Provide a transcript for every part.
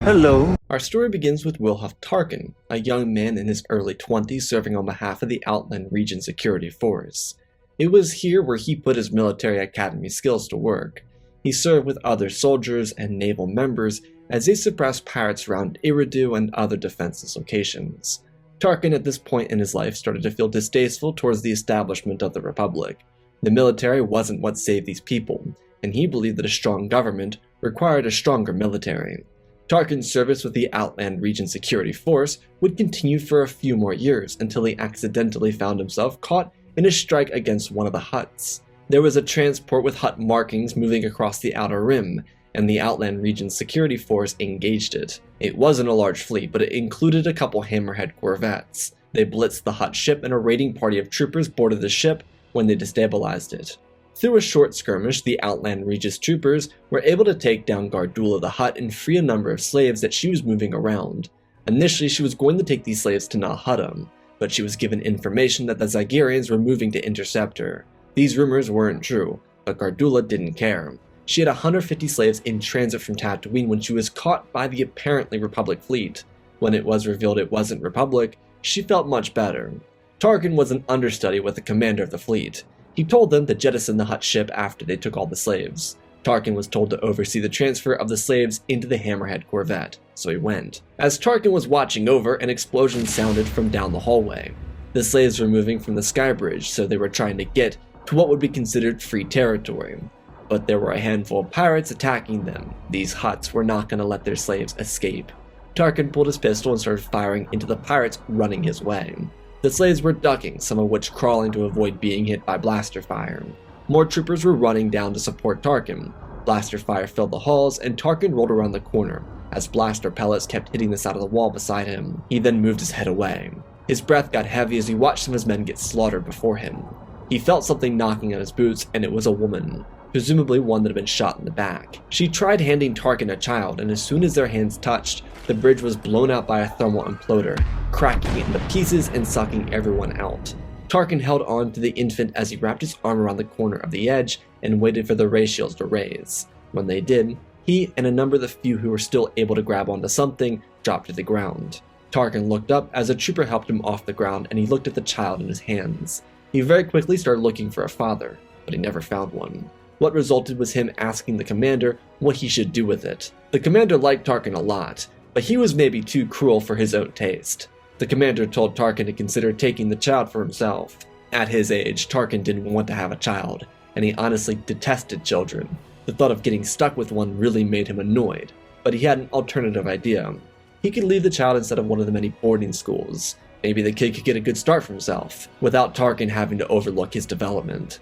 Hello. Our story begins with Wilhuff Tarkin, a young man in his early 20s serving on behalf of the Outland Region Security Force. It was here where he put his military academy skills to work. He served with other soldiers and naval members as they suppressed pirates around Eridu and other defenseless locations. Tarkin at this point in his life started to feel distasteful towards the establishment of the Republic. The military wasn't what saved these people, and he believed that a strong government required a stronger military. Tarkin's service with the Outland Region Security Force would continue for a few more years until he accidentally found himself caught in a strike against one of the Hutts. There was a transport with Hutt markings moving across the Outer Rim, and the Outland Region Security Force engaged it. It wasn't a large fleet, but it included a couple Hammerhead corvettes. They blitzed the Hutt ship, and a raiding party of troopers boarded the ship when they destabilized it. Through a short skirmish, the Outland Regis troopers were able to take down Gardulla the Hutt and free a number of slaves that she was moving around. Initially, she was going to take these slaves to Nal Hutta, but she was given information that the Zygerians were moving to intercept her. These rumors weren't true, but Gardulla didn't care. She had 150 slaves in transit from Tatooine when she was caught by the apparently Republic fleet. When it was revealed it wasn't Republic, she felt much better. Tarkin was an understudy with the commander of the fleet. He told them to jettison the Hutt ship after they took all the slaves. Tarkin was told to oversee the transfer of the slaves into the Hammerhead corvette, so he went. As Tarkin was watching over, an explosion sounded from down the hallway. The slaves were moving from the sky bridge, so they were trying to get to what would be considered free territory. But there were a handful of pirates attacking them. These Hutts were not going to let their slaves escape. Tarkin pulled his pistol and started firing into the pirates running his way. The slaves were ducking, some of which crawling to avoid being hit by blaster fire. More troopers were running down to support Tarkin. Blaster fire filled the halls, and Tarkin rolled around the corner, as blaster pellets kept hitting the side of the wall beside him. He then moved his head away. His breath got heavy as he watched some of his men get slaughtered before him. He felt something knocking at his boots, and it was a woman, presumably one that had been shot in the back. She tried handing Tarkin a child, and as soon as their hands touched, the bridge was blown out by a thermal imploder, cracking it into pieces and sucking everyone out. Tarkin held on to the infant as he wrapped his arm around the corner of the edge and waited for the ray shields to raise. When they did, he and a number of the few who were still able to grab onto something dropped to the ground. Tarkin looked up as a trooper helped him off the ground, and he looked at the child in his hands. He very quickly started looking for a father, but he never found one. What resulted was him asking the commander what he should do with it. The commander liked Tarkin a lot, but he was maybe too cruel for his own taste. The commander told Tarkin to consider taking the child for himself. At his age, Tarkin didn't want to have a child, and he honestly detested children. The thought of getting stuck with one really made him annoyed, but he had an alternative idea. He could leave the child instead of one of the many boarding schools. Maybe the kid could get a good start for himself, without Tarkin having to overlook his development.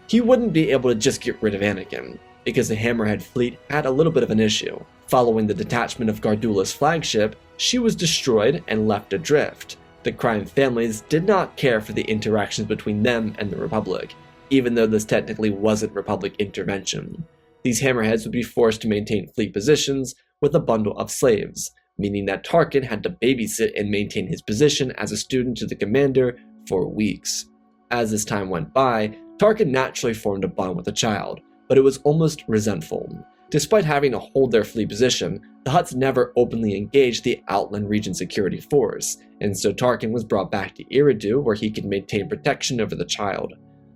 He wouldn't be able to just get rid of Anakin, because the Hammerhead fleet had a little bit of an issue. Following the detachment of Gardulla's flagship, she was destroyed and left adrift. The crime families did not care for the interactions between them and the Republic, even though this technically wasn't Republic intervention. These Hammerheads would be forced to maintain fleet positions with a bundle of slaves, meaning that Tarkin had to babysit and maintain his position as a student to the commander for weeks. As this time went by, Tarkin naturally formed a bond with the child, but it was almost resentful. Despite having to hold their fleet position, the Hutts never openly engaged the Outland Region Security Force, and so Tarkin was brought back to Eridu where he could maintain protection over the child.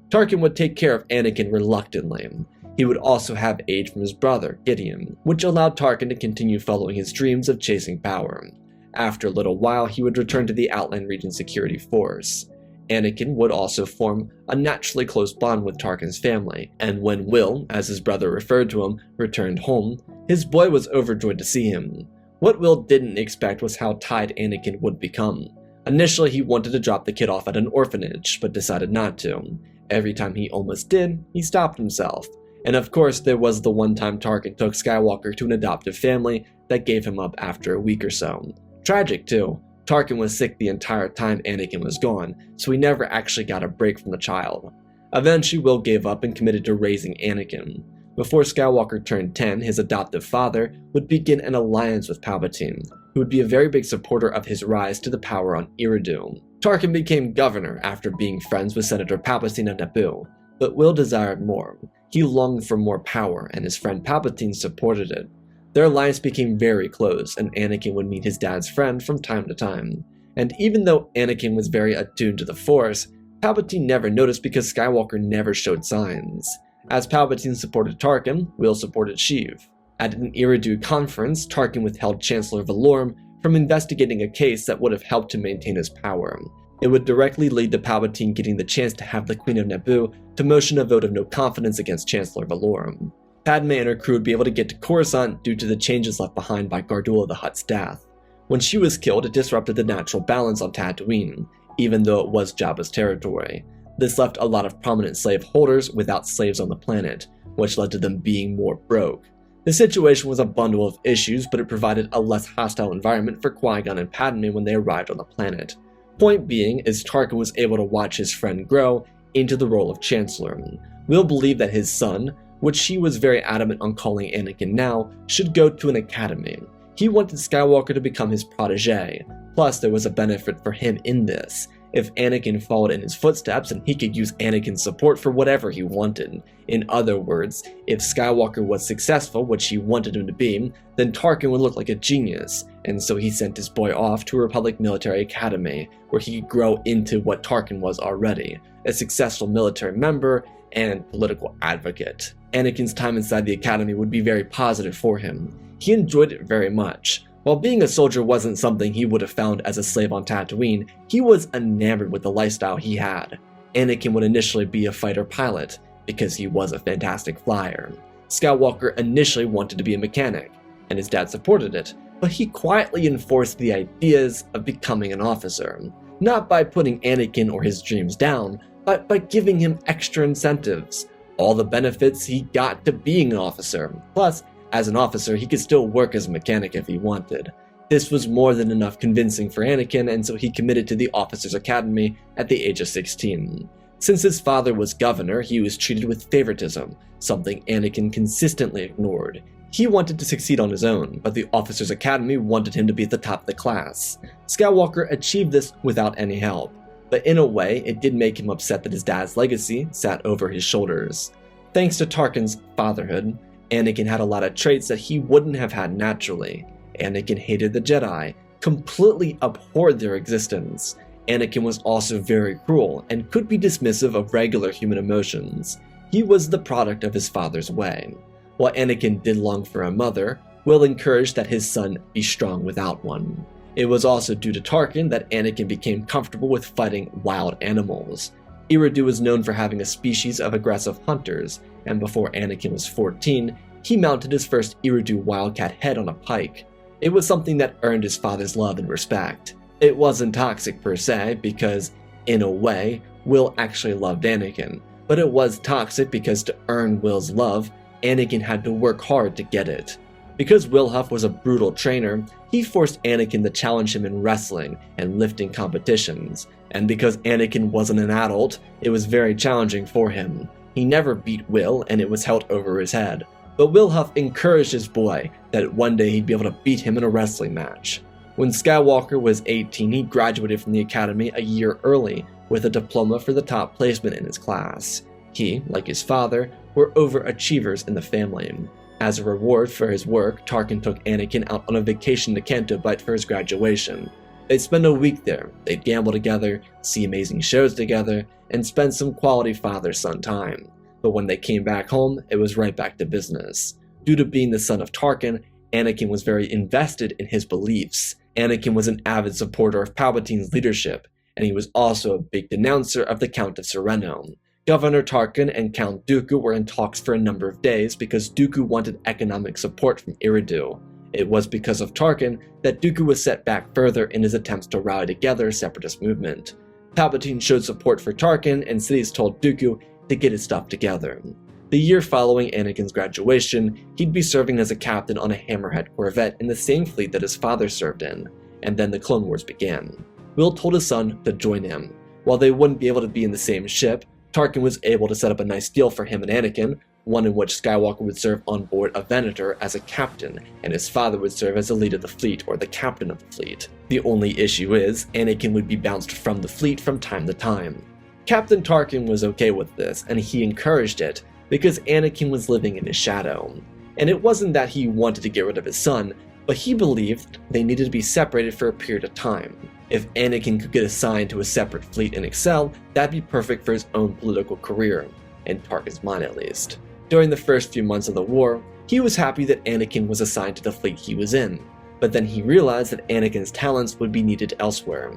Tarkin would take care of Anakin reluctantly. He would also have aid from his brother, Gideon, which allowed Tarkin to continue following his dreams of chasing power. After a little while, he would return to the Outland Region Security Force. Anakin would also form a naturally close bond with Tarkin's family, and when Will, as his brother referred to him, returned home, his boy was overjoyed to see him. What Will didn't expect was how tied Anakin would become. Initially, he wanted to drop the kid off at an orphanage, but decided not to. Every time he almost did, he stopped himself. And of course, there was the one time Tarkin took Skywalker to an adoptive family that gave him up after a week or so. Tragic too. Tarkin was sick the entire time Anakin was gone, so he never actually got a break from the child. Eventually, Will gave up and committed to raising Anakin. Before Skywalker turned 10, his adoptive father would begin an alliance with Palpatine, who would be a very big supporter of his rise to the power on Eridu. Tarkin became governor after being friends with Senator Palpatine on Naboo, but Will desired more. He longed for more power, and his friend Palpatine supported it. Their alliance became very close, and Anakin would meet his dad's friend from time to time. And even though Anakin was very attuned to the Force, Palpatine never noticed because Skywalker never showed signs. As Palpatine supported Tarkin, Will supported Sheev. At an Eridu conference, Tarkin withheld Chancellor Valorum from investigating a case that would have helped to maintain his power. It would directly lead to Palpatine getting the chance to have the Queen of Naboo to motion a vote of no confidence against Chancellor Valorum. Padme and her crew would be able to get to Coruscant due to the changes left behind by Gardulla the Hutt's death. When she was killed, it disrupted the natural balance on Tatooine, even though it was Jabba's territory. This left a lot of prominent slave holders without slaves on the planet, which led to them being more broke. The situation was a bundle of issues, but it provided a less hostile environment for Qui-Gon and Padme when they arrived on the planet. Point being is Tarkin was able to watch his friend grow into the role of Chancellor. Will believed that his son, which she was very adamant on calling Anakin now, should go to an academy. He wanted Skywalker to become his protege, plus there was a benefit for him in this. If Anakin followed in his footsteps, and he could use Anakin's support for whatever he wanted. In other words, if Skywalker was successful, which he wanted him to be, then Tarkin would look like a genius, and so he sent his boy off to a Republic military academy, where he could grow into what Tarkin was already, a successful military member and political advocate. Anakin's time inside the academy would be very positive for him. He enjoyed it very much. While being a soldier wasn't something he would have found as a slave on Tatooine, he was enamored with the lifestyle he had. Anakin would initially be a fighter pilot, because he was a fantastic flyer. Skywalker initially wanted to be a mechanic, and his dad supported it, but he quietly enforced the ideas of becoming an officer. Not by putting Anakin or his dreams down, but by giving him extra incentives. All the benefits he got to being an officer. Plus, as an officer, he could still work as a mechanic if he wanted. This was more than enough convincing for Anakin, and so he committed to the Officers Academy at the age of 16. Since his father was governor, he was treated with favoritism, something Anakin consistently ignored. He wanted to succeed on his own, but the Officers Academy wanted him to be at the top of the class. Skywalker achieved this without any help, but in a way, it did make him upset that his dad's legacy sat over his shoulders. Thanks to Tarkin's fatherhood, Anakin had a lot of traits that he wouldn't have had naturally. Anakin hated the Jedi, completely abhorred their existence. Anakin was also very cruel and could be dismissive of regular human emotions. He was the product of his father's way. While Anakin did long for a mother, Will encouraged that his son be strong without one. It was also due to Tarkin that Anakin became comfortable with fighting wild animals. Eridu was known for having a species of aggressive hunters, and before Anakin was 14, he mounted his first Eridu wildcat head on a pike. It was something that earned his father's love and respect. It wasn't toxic per se, because, in a way, Will actually loved Anakin, but it was toxic because to earn Will's love, Anakin had to work hard to get it. Because Wilhuff was a brutal trainer, he forced Anakin to challenge him in wrestling and lifting competitions, and because Anakin wasn't an adult, it was very challenging for him. He never beat Will, and it was held over his head, but Wilhuff encouraged his boy that one day he'd be able to beat him in a wrestling match. When Skywalker was 18, he graduated from the academy a year early with a diploma for the top placement in his class. He, like his father, were overachievers in the family. As a reward for his work, Tarkin took Anakin out on a vacation to Canto Bight for his graduation. They'd spend a week there, they'd gamble together, see amazing shows together, and spend some quality father-son time. But when they came back home, it was right back to business. Due to being the son of Tarkin, Anakin was very invested in his beliefs. Anakin was an avid supporter of Palpatine's leadership, and he was also a big denouncer of the Count of Sereno. Governor Tarkin and Count Dooku were in talks for a number of days because Dooku wanted economic support from Eridu. It was because of Tarkin that Dooku was set back further in his attempts to rally together a separatist movement. Palpatine showed support for Tarkin, and Sidious told Dooku to get his stuff together. The year following Anakin's graduation, he'd be serving as a captain on a Hammerhead corvette in the same fleet that his father served in, and then the Clone Wars began. Will told his son to join him. While they wouldn't be able to be in the same ship, Tarkin was able to set up a nice deal for him and Anakin, one in which Skywalker would serve on board a Venator as a captain, and his father would serve as the lead of the fleet or the captain of the fleet. The only issue is, Anakin would be bounced from the fleet from time to time. Captain Tarkin was okay with this, and he encouraged it, because Anakin was living in his shadow. and it wasn't that he wanted to get rid of his son, but he believed they needed to be separated for a period of time. If Anakin could get assigned to a separate fleet and excel, that'd be perfect for his own political career, in Tarkin's mind at least. During the first few months of the war, he was happy that Anakin was assigned to the fleet he was in, but then he realized that Anakin's talents would be needed elsewhere.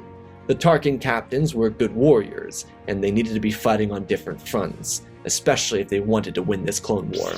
The Tarkin captains were good warriors, and they needed to be fighting on different fronts, especially if they wanted to win this clone war.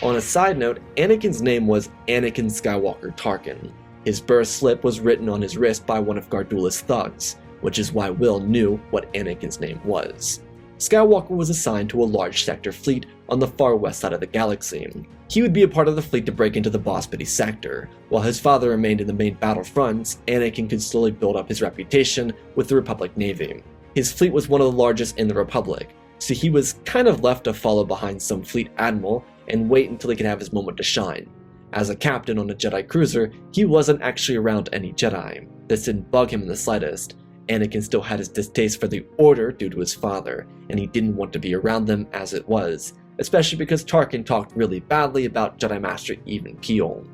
On a side note, Anakin's name was Anakin Skywalker Tarkin. His birth slip was written on his wrist by one of Gardulla's thugs, which is why Will knew what Anakin's name was. Skywalker was assigned to a large sector fleet on the far west side of the galaxy. He would be a part of the fleet to break into the Bospity sector. While his father remained in the main battlefronts, Anakin could slowly build up his reputation with the Republic Navy. His fleet was one of the largest in the Republic, so he was kind of left to follow behind some fleet admiral and wait until he could have his moment to shine. As a captain on a Jedi cruiser, he wasn't actually around any Jedi. This didn't bug him in the slightest. Anakin still had his distaste for the Order due to his father, and he didn't want to be around them as it was, especially because Tarkin talked really badly about Jedi Master Even Keel.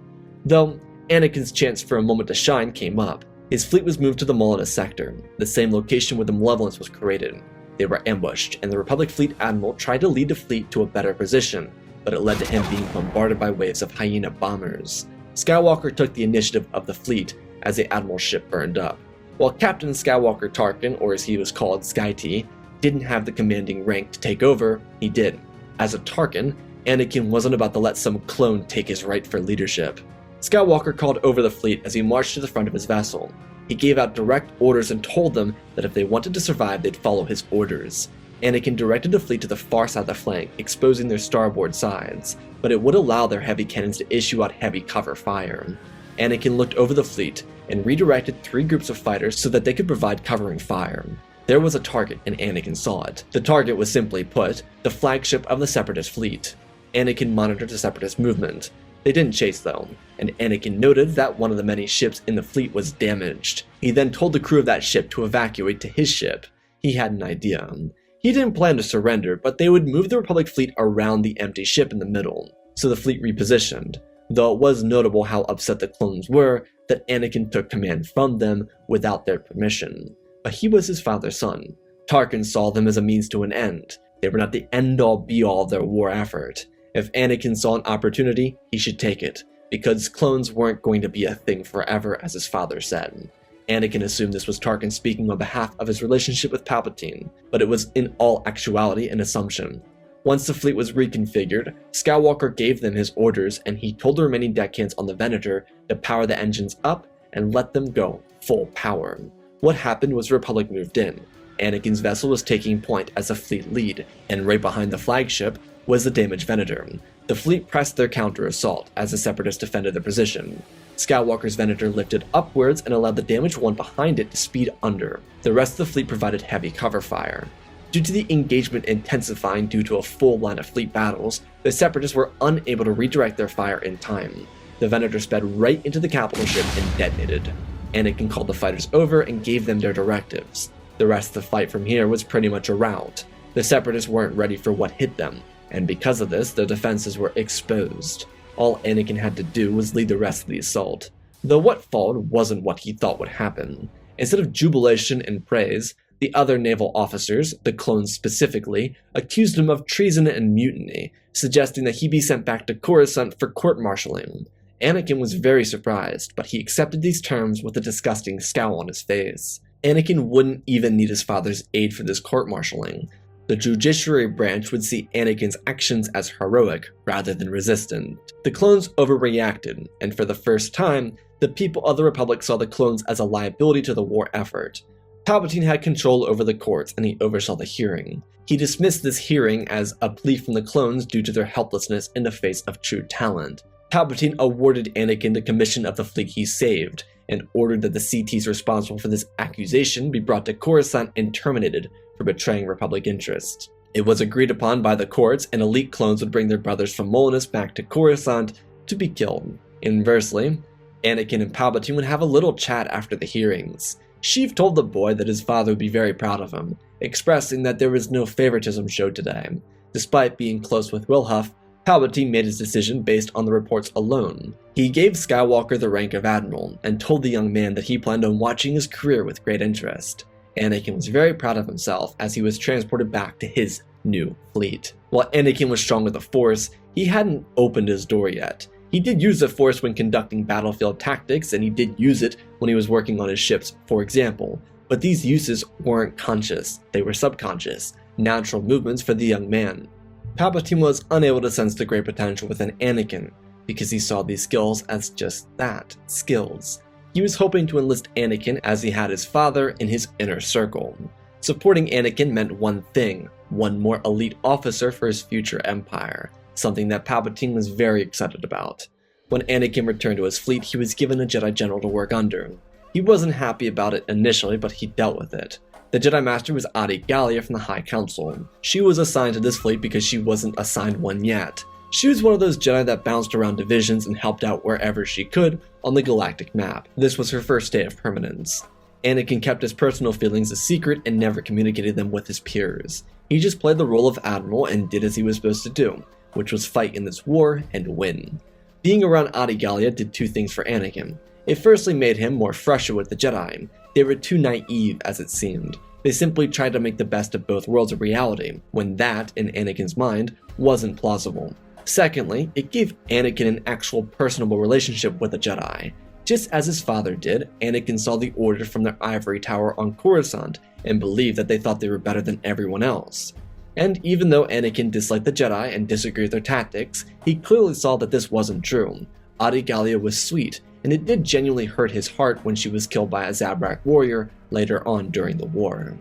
Though, Anakin's chance for a moment to shine came up. His fleet was moved to the Molina sector, the same location where the Malevolence was created. They were ambushed, and the Republic Fleet Admiral tried to lead the fleet to a better position, but it led to him being bombarded by waves of hyena bombers. Skywalker took the initiative of the fleet as the Admiral's ship burned up. While Captain Skywalker Tarkin, or as he was called, Sky-T, didn't have the commanding rank to take over, he did. As a Tarkin, Anakin wasn't about to let some clone take his right for leadership. Skywalker called over the fleet as he marched to the front of his vessel. He gave out direct orders and told them that if they wanted to survive, they'd follow his orders. Anakin directed the fleet to the far side of the flank, exposing their starboard sides, but it would allow their heavy cannons to issue out heavy cover fire. Anakin looked over the fleet and redirected 3 groups of fighters so that they could provide covering fire. There was a target, and Anakin saw it. The target was, simply put, the flagship of the Separatist fleet. Anakin monitored the Separatist movement. They didn't chase though, and Anakin noted that one of the many ships in the fleet was damaged. He then told the crew of that ship to evacuate to his ship. He had an idea. He didn't plan to surrender, but they would move the Republic fleet around the empty ship in the middle, so the fleet repositioned, though it was notable how upset the clones were that Anakin took command from them without their permission. But he was his father's son. Tarkin saw them as a means to an end. They were not the end-all be-all of their war effort. If Anakin saw an opportunity, he should take it, because clones weren't going to be a thing forever, as his father said. Anakin assumed this was Tarkin speaking on behalf of his relationship with Palpatine, but it was in all actuality an assumption. Once the fleet was reconfigured, Skywalker gave them his orders, and he told the remaining deckhands on the Venator to power the engines up and let them go full power. What happened was the Republic moved in. Anakin's vessel was taking point as a fleet lead, and right behind the flagship was the damaged Venator. The fleet pressed their counter-assault as the Separatists defended their position. Skywalker's Venator lifted upwards and allowed the damaged one behind it to speed under. The rest of the fleet provided heavy cover fire. Due to the engagement intensifying due to a full line of fleet battles, the Separatists were unable to redirect their fire in time. The Venator sped right into the capital ship and detonated. Anakin called the fighters over and gave them their directives. The rest of the fight from here was pretty much a rout. The Separatists weren't ready for what hit them, and because of this, their defenses were exposed. All Anakin had to do was lead the rest of the assault, though what followed wasn't what he thought would happen. Instead of jubilation and praise, the other naval officers, the clones specifically, accused him of treason and mutiny, suggesting that he be sent back to Coruscant for court-martialing. Anakin was very surprised, but he accepted these terms with a disgusting scowl on his face. Anakin wouldn't even need his father's aid for this court-martialing. The judiciary branch would see Anakin's actions as heroic rather than resistant. The clones overreacted, and for the first time, the people of the Republic saw the clones as a liability to the war effort. Palpatine had control over the courts, and he oversaw the hearing. He dismissed this hearing as a plea from the clones due to their helplessness in the face of true talent. Palpatine awarded Anakin the commission of the fleet he saved, and ordered that the CTs responsible for this accusation be brought to Coruscant and terminated for betraying Republic interests. It was agreed upon by the courts, and elite clones would bring their brothers from Molinus back to Coruscant to be killed. Inversely, Anakin and Palpatine would have a little chat after the hearings. Sheev told the boy that his father would be very proud of him, expressing that there was no favoritism showed today. Despite being close with Wilhuff, Palpatine made his decision based on the reports alone. He gave Skywalker the rank of Admiral, and told the young man that he planned on watching his career with great interest. Anakin was very proud of himself as he was transported back to his new fleet. While Anakin was strong with the Force, he hadn't opened his door yet. He did use the Force when conducting battlefield tactics, and he did use it when he was working on his ships, for example. But these uses weren't conscious, they were subconscious, natural movements for the young man. Palpatine was unable to sense the great potential within Anakin, because he saw these skills as just that, skills. He was hoping to enlist Anakin as he had his father in his inner circle. Supporting Anakin meant one thing, one more elite officer for his future empire, something that Palpatine was very excited about. When Anakin returned to his fleet, he was given a Jedi General to work under. He wasn't happy about it initially, but he dealt with it. The Jedi Master was Adi Gallia from the High Council. She was assigned to this fleet because she wasn't assigned one yet. She was one of those Jedi that bounced around divisions and helped out wherever she could on the galactic map. This was her first day of permanence. Anakin kept his personal feelings a secret and never communicated them with his peers. He just played the role of Admiral and did as he was supposed to do, which was fight in this war and win. Being around Adi Gallia did two things for Anakin. It firstly made him more fresher with the Jedi. They were too naive as it seemed. They simply tried to make the best of both worlds a reality, when that, in Anakin's mind, wasn't plausible. Secondly, it gave Anakin an actual personable relationship with the Jedi. Just as his father did, Anakin saw the Order from their ivory tower on Coruscant and believed that they thought they were better than everyone else. And even though Anakin disliked the Jedi and disagreed with their tactics, he clearly saw that this wasn't true. Adi Gallia was sweet, and it did genuinely hurt his heart when she was killed by a Zabrak warrior later on during the war.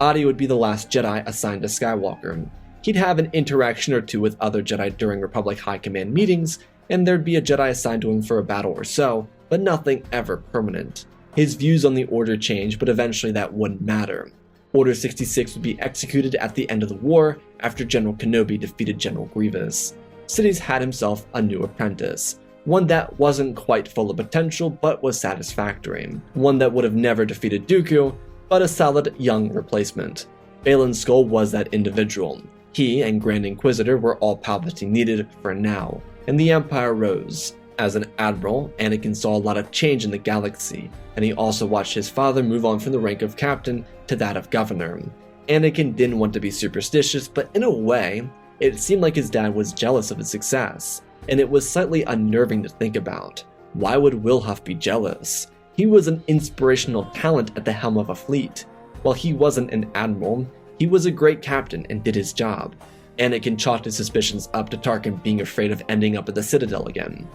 Adi would be the last Jedi assigned to Skywalker. He'd have an interaction or two with other Jedi during Republic High Command meetings, and there'd be a Jedi assigned to him for a battle or so, but nothing ever permanent. His views on the Order changed, but eventually that wouldn't matter. Order 66 would be executed at the end of the war after General Kenobi defeated General Grievous. Sidious had himself a new apprentice, one that wasn't quite full of potential but was satisfactory, one that would have never defeated Dooku, but a solid young replacement. Baylan Skoll was that individual. He and Grand Inquisitor were all Palpatine needed for now, and the Empire rose. As an admiral, Anakin saw a lot of change in the galaxy, and he also watched his father move on from the rank of captain to that of governor. Anakin didn't want to be superstitious, but in a way, it seemed like his dad was jealous of his success, and it was slightly unnerving to think about. Why would Wilhuff be jealous? He was an inspirational talent at the helm of a fleet. While he wasn't an admiral, he was a great captain and did his job. Anakin chalked his suspicions up to Tarkin being afraid of ending up at the Citadel again.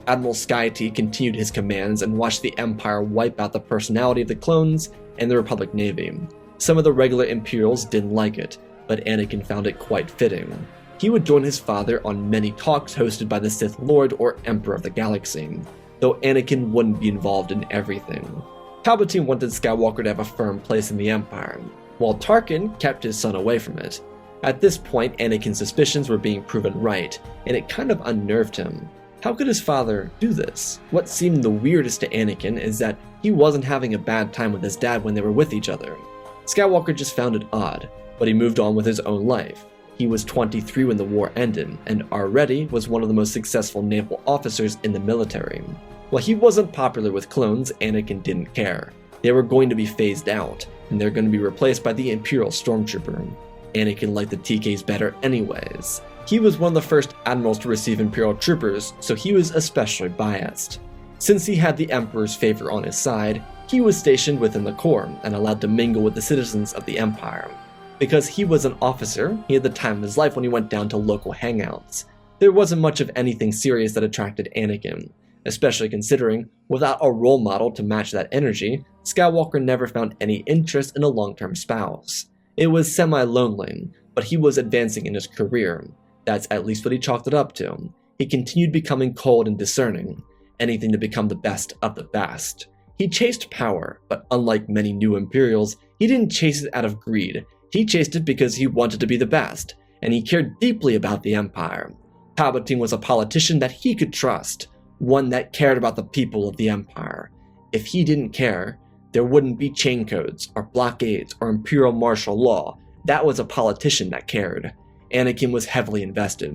Admiral Skywalker continued his commands and watched the Empire wipe out the personality of the clones and the Republic Navy. Some of the regular Imperials didn't like it, but Anakin found it quite fitting. He would join his father on many talks hosted by the Sith Lord or Emperor of the Galaxy, though Anakin wouldn't be involved in everything. Palpatine wanted Skywalker to have a firm place in the Empire, while Tarkin kept his son away from it. At this point, Anakin's suspicions were being proven right, and it kind of unnerved him. How could his father do this? What seemed the weirdest to Anakin is that he wasn't having a bad time with his dad when they were with each other. Skywalker just found it odd, but he moved on with his own life. He was 23 when the war ended, and already was one of the most successful naval officers in the military. While he wasn't popular with clones, Anakin didn't care. They were going to be phased out, and they're going to be replaced by the Imperial Stormtrooper. Anakin liked the TKs better anyways. He was one of the first admirals to receive Imperial troopers, so he was especially biased. Since he had the Emperor's favor on his side, he was stationed within the Corps and allowed to mingle with the citizens of the Empire. Because he was an officer, he had the time of his life when he went down to local hangouts. There wasn't much of anything serious that attracted Anakin, especially considering, without a role model to match that energy, Skywalker never found any interest in a long-term spouse. It was semi-lonely, but he was advancing in his career. That's at least what he chalked it up to. He continued becoming cold and discerning, anything to become the best of the best. He chased power, but unlike many new Imperials, he didn't chase it out of greed. He chased it because he wanted to be the best, and he cared deeply about the Empire. Palpatine was a politician that he could trust, one that cared about the people of the Empire. If he didn't care, there wouldn't be chain codes, or blockades, or Imperial martial law. That was a politician that cared. Anakin was heavily invested.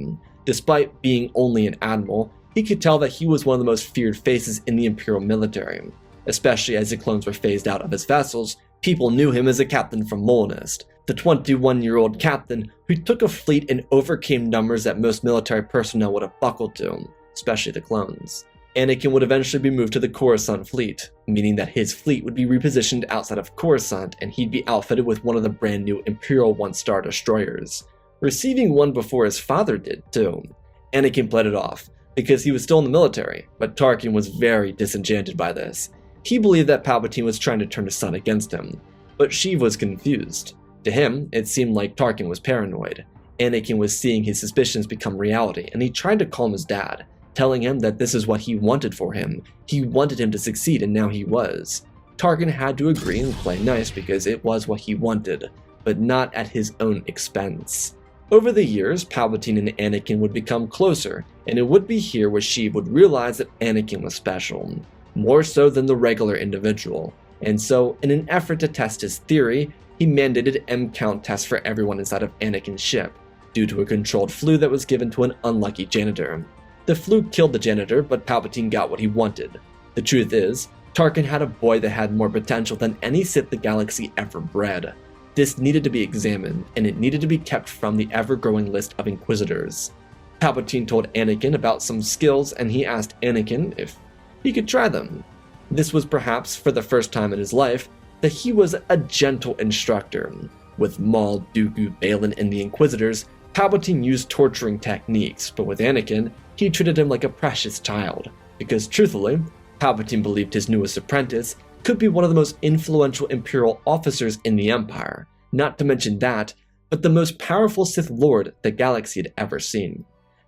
Despite being only an admiral, he could tell that he was one of the most feared faces in the Imperial military. Especially as the clones were phased out of his vessels, people knew him as a captain from Molynist, the 21-year-old captain who took a fleet and overcame numbers that most military personnel would have buckled to, especially the clones. Anakin would eventually be moved to the Coruscant fleet, meaning that his fleet would be repositioned outside of Coruscant and he'd be outfitted with one of the brand new Imperial 1-star destroyers, receiving one before his father did too. Anakin played it off, because he was still in the military, but Tarkin was very disenchanted by this. He believed that Palpatine was trying to turn his son against him, but Sheev was confused. To him, it seemed like Tarkin was paranoid. Anakin was seeing his suspicions become reality, and he tried to calm his dad, telling him that this is what he wanted for him. He wanted him to succeed, and now he was. Tarkin had to agree and play nice because it was what he wanted, but not at his own expense. Over the years, Palpatine and Anakin would become closer, and it would be here where Sheev would realize that Anakin was special, more so than the regular individual. And so, in an effort to test his theory, he mandated M-count tests for everyone inside of Anakin's ship, due to a controlled flu that was given to an unlucky janitor. The flu killed the janitor, but Palpatine got what he wanted. The truth is, Tarkin had a boy that had more potential than any Sith the galaxy ever bred. This needed to be examined, and it needed to be kept from the ever-growing list of Inquisitors. Palpatine told Anakin about some skills, and he asked Anakin if he could try them. This was perhaps, for the first time in his life, that he was a gentle instructor. With Maul, Dooku, Balin, and the Inquisitors, Palpatine used torturing techniques, but with Anakin, he treated him like a precious child, because truthfully, Palpatine believed his newest apprentice could be one of the most influential Imperial officers in the Empire, not to mention that, but the most powerful Sith Lord the galaxy had ever seen.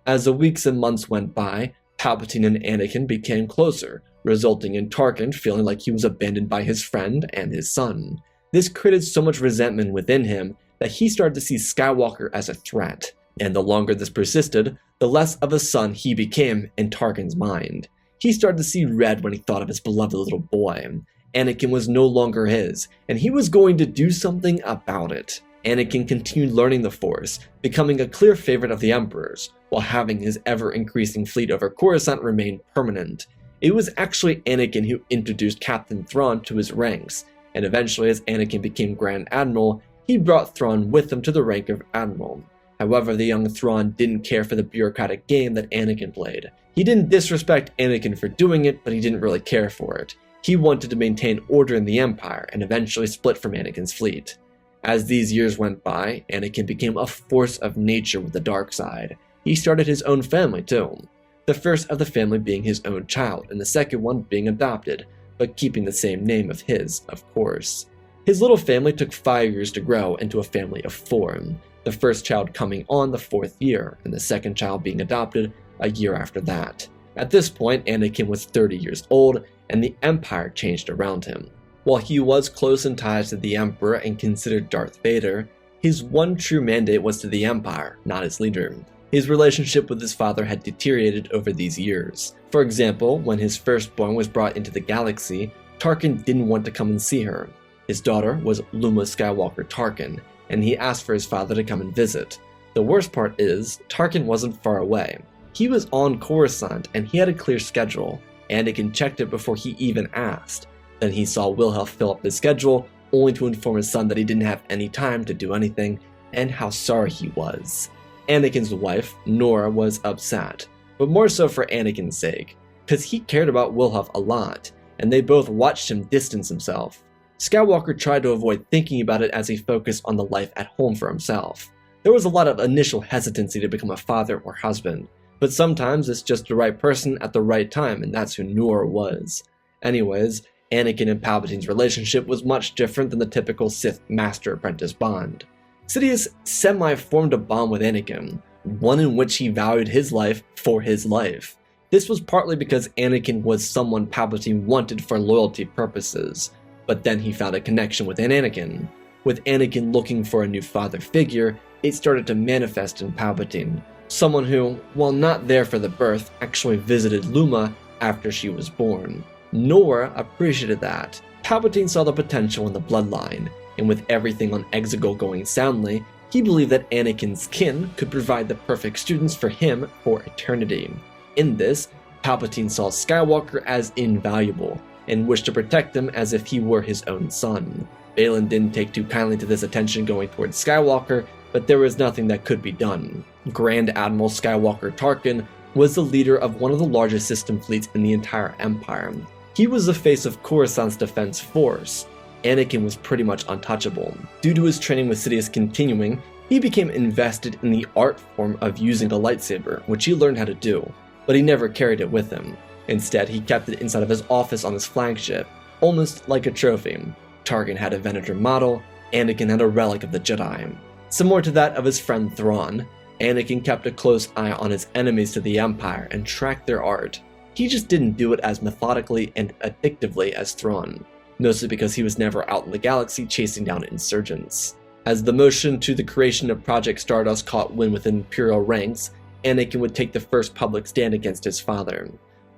As the weeks and months went by, Palpatine and Anakin became closer, resulting in Tarkin feeling like he was abandoned by his friend and his son. This created so much resentment within him that he started to see Skywalker as a threat, and the longer this persisted, the less of a son he became in Tarkin's mind. He started to see red when he thought of his beloved little boy. Anakin was no longer his, and he was going to do something about it. Anakin continued learning the Force, becoming a clear favorite of the Emperor's, while having his ever-increasing fleet over Coruscant remain permanent. It was actually Anakin who introduced Captain Thrawn to his ranks, and eventually as Anakin became Grand Admiral, he brought Thrawn with him to the rank of Admiral. However, the young Thrawn didn't care for the bureaucratic game that Anakin played. He didn't disrespect Anakin for doing it, but he didn't really care for it. He wanted to maintain order in the Empire, and eventually split from Anakin's fleet. As these years went by, Anakin became a force of nature with the dark side. He started his own family too. The first of the family being his own child, and the second one being adopted, but keeping the same name of his, of course. His little family took 5 years to grow into a family of 4, the first child coming on the 4th year, and the second child being adopted a year after that. At this point, Anakin was 30 years old, and the Empire changed around him. While he was close in ties to the Emperor and considered Darth Vader, his one true mandate was to the Empire, not his leader. His relationship with his father had deteriorated over these years. For example, when his firstborn was brought into the galaxy, Tarkin didn't want to come and see her. His daughter was Luma Skywalker Tarkin, and he asked for his father to come and visit. The worst part is, Tarkin wasn't far away. He was on Coruscant, and he had a clear schedule. Anakin checked it before he even asked. Then he saw Wilhuff fill up his schedule, only to inform his son that he didn't have any time to do anything, and how sorry he was. Anakin's wife, Nora, was upset, but more so for Anakin's sake, because he cared about Wilhuff a lot, and they both watched him distance himself. Skywalker tried to avoid thinking about it as he focused on the life at home for himself. There was a lot of initial hesitancy to become a father or husband, but sometimes it's just the right person at the right time, and that's who Nora was. Anyways, Anakin and Palpatine's relationship was much different than the typical Sith master-apprentice bond. Sidious semi-formed a bond with Anakin, one in which he valued his life for his life. This was partly because Anakin was someone Palpatine wanted for loyalty purposes, but then he found a connection with Anakin. With Anakin looking for a new father figure, it started to manifest in Palpatine, someone who, while not there for the birth, actually visited Luma after she was born. Nora appreciated that. Palpatine saw the potential in the bloodline, and with everything on Exegol going soundly, He believed that Anakin's kin could provide the perfect students for him for eternity. In this, Palpatine saw Skywalker as invaluable, and wished to protect him as if he were his own son. Baylan didn't take too kindly to this attention going towards Skywalker, but there was nothing that could be done. Grand Admiral Skywalker Tarkin was the leader of one of the largest system fleets in the entire Empire. He was the face of Coruscant's defense force. Anakin was pretty much untouchable. Due to his training with Sidious continuing, he became invested in the art form of using the lightsaber, which he learned how to do, but he never carried it with him. Instead, he kept it inside of his office on his flagship, almost like a trophy. Tarkin had a Venator model, Anakin had a relic of the Jedi. Similar to that of his friend Thrawn, Anakin kept a close eye on his enemies to the Empire and tracked their art. He just didn't do it as methodically and addictively as Thrawn, mostly because he was never out in the galaxy chasing down insurgents. As the motion to the creation of Project Stardust caught wind within Imperial ranks, Anakin would take the first public stand against his father.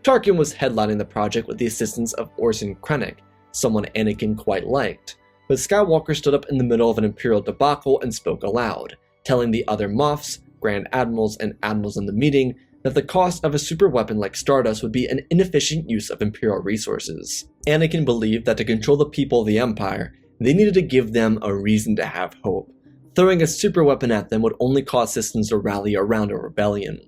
Tarkin was headlining the project with the assistance of Orson Krennic, someone Anakin quite liked, but Skywalker stood up in the middle of an Imperial debacle and spoke aloud, telling the other Moffs, Grand Admirals, and Admirals in the meeting that the cost of a super weapon like Stardust would be an inefficient use of Imperial resources. Anakin believed that to control the people of the Empire, they needed to give them a reason to have hope. Throwing a super weapon at them would only cause systems to rally around a rebellion.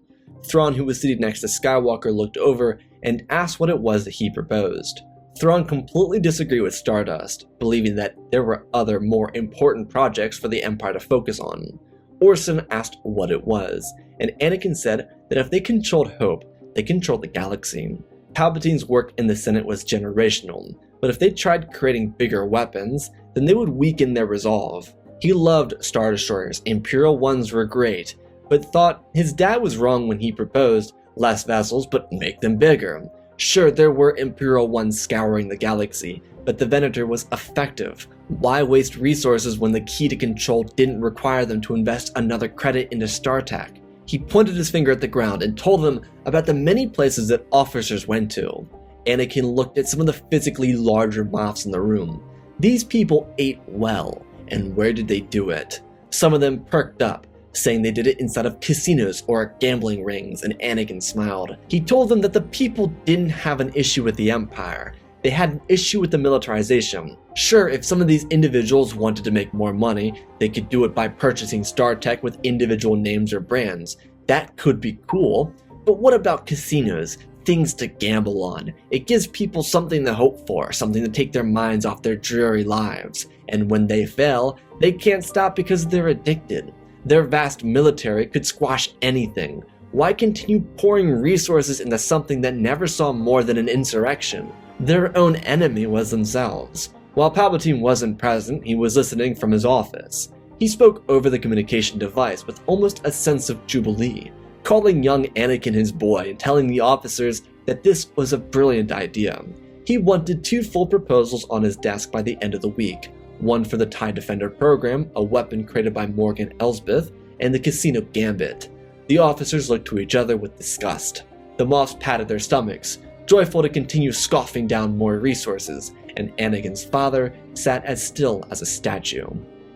Thrawn, who was seated next to Skywalker, looked over and asked what it was that he proposed. Thrawn completely disagreed with Stardust, believing that there were other more important projects for the Empire to focus on. Orson asked what it was, and Anakin said that if they controlled hope, they controlled the galaxy. Palpatine's work in the Senate was generational, but if they tried creating bigger weapons, then they would weaken their resolve. He loved Star Destroyers, Imperial ones were great, but thought his dad was wrong when he proposed less vessels but make them bigger. Sure, there were Imperial ones scouring the galaxy, but the Venator was effective. Why waste resources when the key to control didn't require them to invest another credit into StarTech? He pointed his finger at the ground and told them about the many places that officers went to. Anakin looked at some of the physically larger Moffs in the room. These people ate well, and where did they do it? Some of them perked up, saying they did it inside of casinos or gambling rings, and Anakin smiled. He told them that the people didn't have an issue with the Empire. They had an issue with the militarization. Sure, if some of these individuals wanted to make more money, they could do it by purchasing StarTech with individual names or brands. That could be cool, but what about casinos? Things to gamble on. It gives people something to hope for, something to take their minds off their dreary lives. And when they fail, they can't stop because they're addicted. Their vast military could squash anything. Why continue pouring resources into something that never saw more than an insurrection? Their own enemy was themselves. While Palpatine wasn't present, he was listening from his office. He spoke over the communication device with almost a sense of jubilee, calling young Anakin his boy and telling the officers that this was a brilliant idea. He wanted 2 full proposals on his desk by the end of the week, one for the TIE Defender program, a weapon created by Morgan Elsbeth, and the Casino Gambit. The officers looked to each other with disgust. The Moffs patted their stomachs, joyful to continue scoffing down more resources, and Anakin's father sat as still as a statue.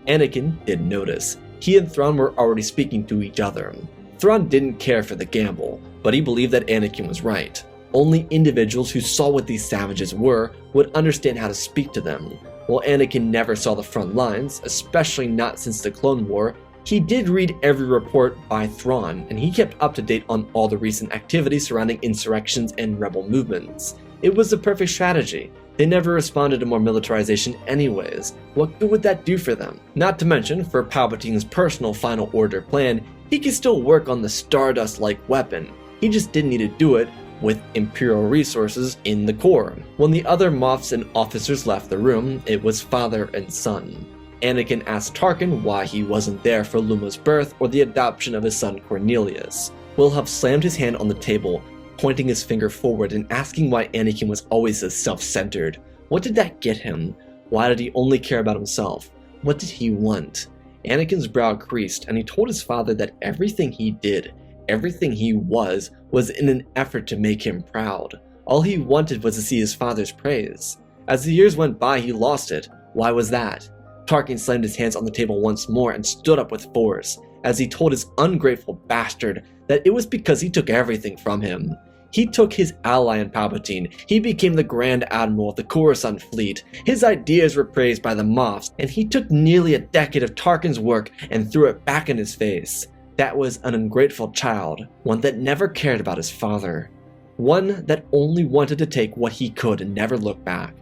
Anakin didn't notice. He and Thrawn were already speaking to each other. Thrawn didn't care for the gamble, but he believed that Anakin was right. Only individuals who saw what these savages were would understand how to speak to them. While Anakin never saw the front lines, especially not since the Clone War, he did read every report by Thrawn, and he kept up to date on all the recent activities surrounding insurrections and rebel movements. It was the perfect strategy. They never responded to more militarization anyways. What good would that do for them? Not to mention, for Palpatine's personal Final Order plan, he could still work on the Stardust-like weapon. He just didn't need to do it with Imperial resources in the core. When the other Moffs and officers left the room, it was father and son. Anakin asked Tarkin why he wasn't there for Luma's birth or the adoption of his son Cornelius. Wilhuff slammed his hand on the table, pointing his finger forward and asking why Anakin was always so self-centered. What did that get him? Why did he only care about himself? What did he want? Anakin's brow creased, and he told his father that everything he did, everything he was in an effort to make him proud. All he wanted was to see his father's praise. As the years went by, he lost it. Why was that? Tarkin slammed his hands on the table once more and stood up with force, as he told his ungrateful bastard that it was because he took everything from him. He took his ally in Palpatine, he became the Grand Admiral of the Coruscant fleet, his ideas were praised by the Moffs, and he took nearly a decade of Tarkin's work and threw it back in his face. That was an ungrateful child, one that never cared about his father. One that only wanted to take what he could and never look back.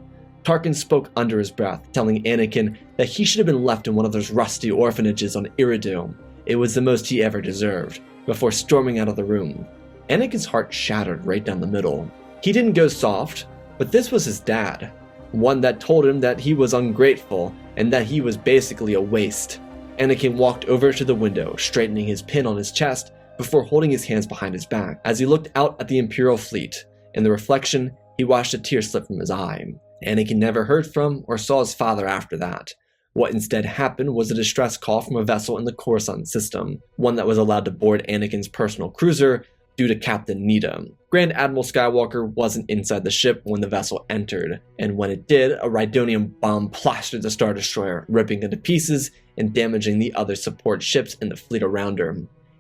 Tarkin spoke under his breath, telling Anakin that he should have been left in one of those rusty orphanages on Iridu. It was the most he ever deserved, before storming out of the room. Anakin's heart shattered right down the middle. He didn't go soft, but this was his dad. One that told him that he was ungrateful and that he was basically a waste. Anakin walked over to the window, straightening his pin on his chest before holding his hands behind his back. As he looked out at the Imperial fleet, in the reflection, he watched a tear slip from his eye. Anakin never heard from or saw his father after that. What instead happened was a distress call from a vessel in the Coruscant system, one that was allowed to board Anakin's personal cruiser due to Captain Nita. Grand Admiral Skywalker wasn't inside the ship when the vessel entered, and when it did, a Rhydonium bomb plastered the Star Destroyer, ripping it to pieces and damaging the other support ships in the fleet around her.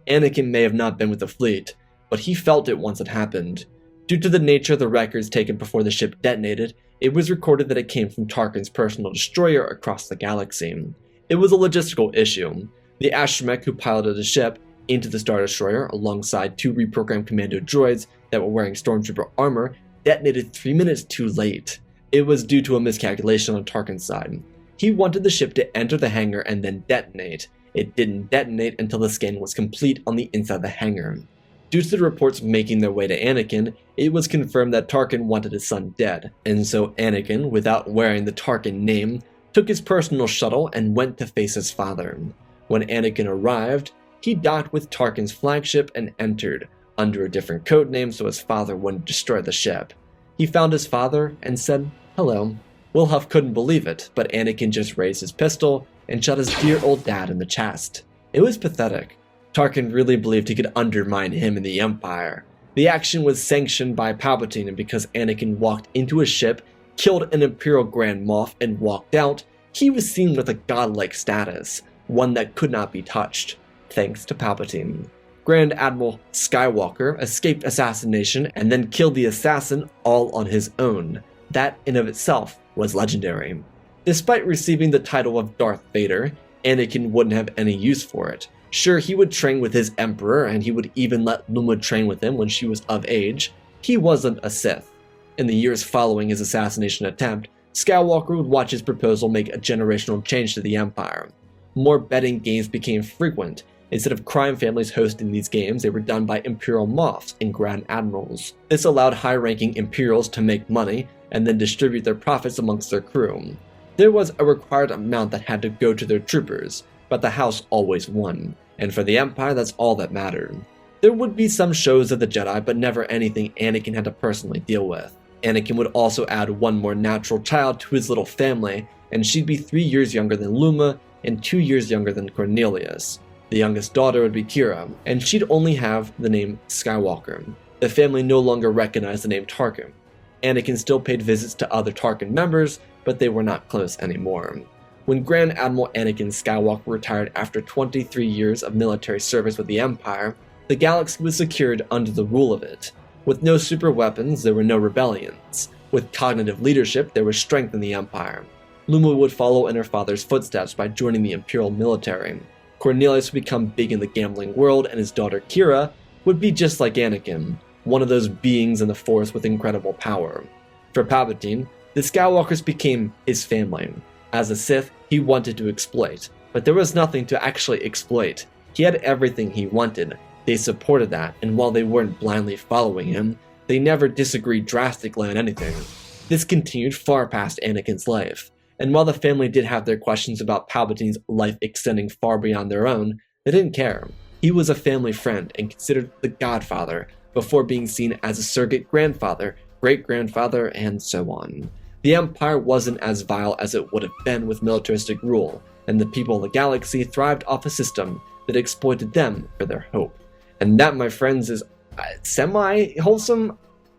Anakin may have not been with the fleet, but he felt it once it happened. Due to the nature of the records taken before the ship detonated, it was recorded that it came from Tarkin's personal destroyer across the galaxy. It was a logistical issue. The astromech who piloted the ship into the Star Destroyer alongside 2 reprogrammed commando droids that were wearing stormtrooper armor detonated 3 minutes too late. It was due to a miscalculation on Tarkin's side. He wanted the ship to enter the hangar and then detonate. It didn't detonate until the scan was complete on the inside of the hangar. Due to the reports making their way to Anakin, it was confirmed that Tarkin wanted his son dead, and so Anakin, without wearing the Tarkin name, took his personal shuttle and went to face his father. When Anakin arrived, he docked with Tarkin's flagship and entered, under a different codename so his father wouldn't destroy the ship. He found his father and said, "Hello." Wilhuff couldn't believe it, but Anakin just raised his pistol and shot his dear old dad in the chest. It was pathetic. Tarkin really believed he could undermine him and the Empire. The action was sanctioned by Palpatine, and because Anakin walked into a ship, killed an Imperial Grand Moff, and walked out, he was seen with a godlike status, one that could not be touched, thanks to Palpatine. Grand Admiral Skywalker escaped assassination and then killed the assassin all on his own. That in of itself was legendary. Despite receiving the title of Darth Vader, Anakin wouldn't have any use for it. Sure, he would train with his Emperor, and he would even let Luma train with him when she was of age. He wasn't a Sith. In the years following his assassination attempt, Skywalker would watch his proposal make a generational change to the Empire. More betting games became frequent. Instead of crime families hosting these games, they were done by Imperial Moffs and Grand Admirals. This allowed high-ranking Imperials to make money and then distribute their profits amongst their crew. There was a required amount that had to go to their troopers, but the House always won, and for the Empire that's all that mattered. There would be some shows of the Jedi, but never anything Anakin had to personally deal with. Anakin would also add one more natural child to his little family, and she'd be 3 years younger than Luma and 2 years younger than Cornelius. The youngest daughter would be Kira, and she'd only have the name Skywalker. The family no longer recognized the name Tarkin. Anakin still paid visits to other Tarkin members, but they were not close anymore. When Grand Admiral Anakin Skywalker retired after 23 years of military service with the Empire, the galaxy was secured under the rule of it. With no super weapons, there were no rebellions. With cognitive leadership, there was strength in the Empire. Luma would follow in her father's footsteps by joining the Imperial military. Cornelius would become big in the gambling world, and his daughter Kira would be just like Anakin, one of those beings in the Force with incredible power. For Palpatine, the Skywalkers became his family. As a Sith, he wanted to exploit, but there was nothing to actually exploit. He had everything he wanted. They supported that, and while they weren't blindly following him, they never disagreed drastically on anything. This continued far past Anakin's life, and while the family did have their questions about Palpatine's life extending far beyond their own, they didn't care. He was a family friend and considered the godfather, before being seen as a surrogate grandfather, great-grandfather, and so on. The Empire wasn't as vile as it would have been with militaristic rule, and the people of the galaxy thrived off a system that exploited them for their hope. And that, my friends, is semi-wholesome.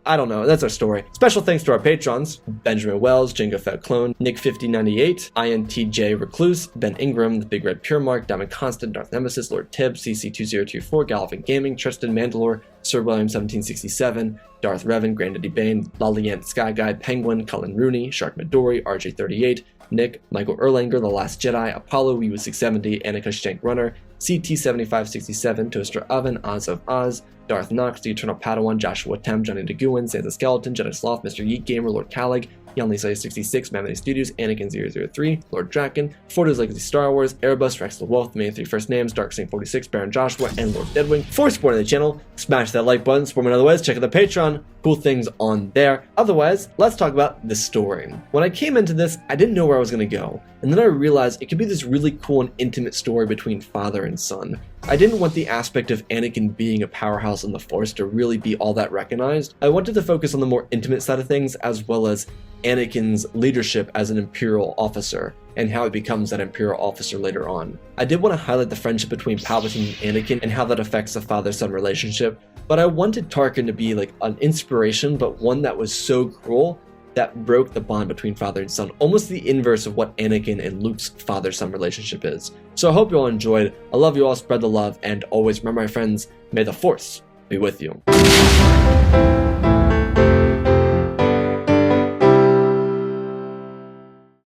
I don't know, that's our story. Special thanks to our patrons: Benjamin Wells, Jenga Fett Clone, Nick5098, INTJ Recluse, Ben Ingram, The Big Red Pure Mark, Diamond Constant, Darth Nemesis, Lord Tibbs, CC2024, Gallivant Gaming, Tristan Mandalore, Sir William 1767, Darth Revan, Granddaddy Bane, Laliant Sky Guy, Penguin, Cullen Rooney, Shark Midori, RJ38, Nick, Michael Erlanger, The Last Jedi, Apollo, Weewu670, Annika Stank Runner, CT7567, Toaster Oven, Oz of Oz, Darth Nox, The Eternal Padawan, Joshua Tem, Johnny DeGuin, Santa Skeleton, Jedi Sloth, Mr. Yeet Gamer, Lord Calig, Yanlisa66, Mammoth Studios, Anakin003, Lord Draken, Fordo's Legacy Star Wars, Airbus, Rex the Wolf, the main 3 first names, Darksaint46, Baron Joshua, and Lord Deadwing. For supporting the channel, smash that like button, support me in other ways, check out the Patreon, cool things on there. Otherwise, let's talk about the story. When I came into this, I didn't know where I was going to go, and then I realized it could be this really cool and intimate story between father and son. I didn't want the aspect of Anakin being a powerhouse in the Force to really be all that recognized. I wanted to focus on the more intimate side of things, as well as Anakin's leadership as an Imperial Officer, and how he becomes that Imperial Officer later on. I did want to highlight the friendship between Palpatine and Anakin and how that affects the father-son relationship, but I wanted Tarkin to be like an inspiration, but one that was so cruel that broke the bond between father and son, almost the inverse of what Anakin and Luke's father-son relationship is. So I hope you all enjoyed. I love you all, spread the love, and always remember, my friends, may the Force be with you.